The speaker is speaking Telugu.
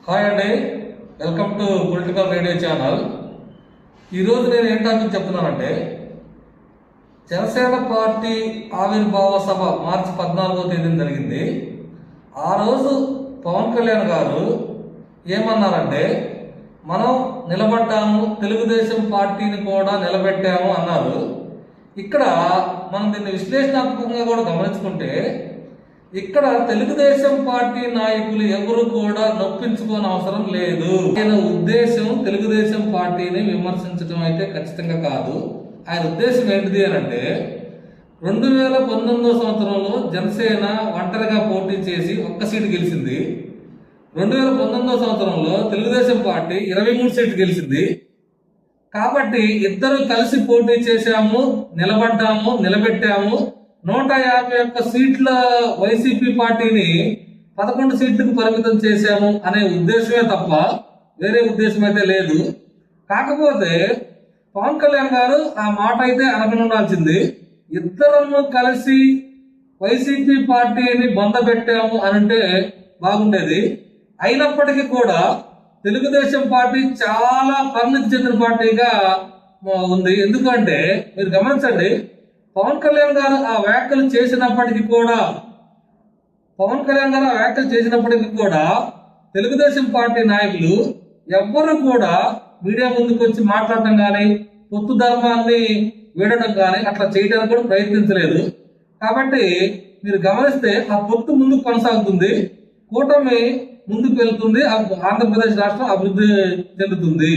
హాయ్ అండి, welcome to political radio channel. ఈరోజు నేను ఏం టాపిక్ చెప్తున్నానంటే, జనసేన పార్టీ ఆవిర్భావ సభ మార్చి 14వ తేదీన జరిగింది. ఆ రోజు పవన్ కళ్యాణ్ గారు ఏమన్నారంటే, మనం నిలబడ్డాము, తెలుగుదేశం పార్టీని కూడా నిలబెట్టాము అన్నారు. ఇక్కడ మనం దీన్ని విశ్లేషణాత్మకంగా కూడా గమనించుకుంటే, ఇక్కడ తెలుగుదేశం పార్టీ నాయకులు ఎవరు కూడా నొప్పించుకోని అవసరం లేదు. ఆయన ఉద్దేశం తెలుగుదేశం పార్టీని విమర్శించడం అయితే ఖచ్చితంగా కాదు. ఆయన ఉద్దేశం ఏంటిది అని అంటే, 2019 సంవత్సరంలో జనసేన ఒంటరిగా పోటీ చేసి ఒక్క సీటు గెలిచింది. 2019 సంవత్సరంలో తెలుగుదేశం పార్టీ 23 సీట్లు గెలిచింది. కాబట్టి ఇద్దరు కలిసి పోటీ చేశాము, నిలబడ్డాము, నిలబెట్టాము. 151 సీట్ల వైసీపీ పార్టీని 11 సీట్లకు పరిమితం చేశాము అనే ఉద్దేశమే తప్ప వేరే ఉద్దేశం అయితే లేదు. కాకపోతే పవన్ కళ్యాణ్ గారు ఆ మాట అయితే అనకుండా ఉండాల్సింది. ఇద్దరము కలిసి వైసీపీ పార్టీని బొందబెట్టాము అనంటే బాగుండేది. అయినప్పటికీ కూడా తెలుగుదేశం పార్టీ చాలా పరిణితి చెందిన పార్టీగా ఉంది. ఎందుకంటే మీరు గమనించండి, పవన్ కళ్యాణ్ గారు ఆ వ్యాఖ్యలు చేసినప్పటికీ కూడా తెలుగుదేశం పార్టీ నాయకులు ఎవ్వరూ కూడా మీడియా ముందుకు వచ్చి మాట్లాడటం కానీ, పొత్తు ధర్మాన్ని వీడడం కానీ అట్లా చేయడానికి కూడా ప్రయత్నించలేదు. కాబట్టి మీరు గమనిస్తే ఆ పొత్తు ముందుకు కొనసాగుతుంది, కూటమి ముందుకు వెళ్తుంది, ఆంధ్రప్రదేశ్ రాష్ట్రం అభివృద్ధి చెందుతుంది.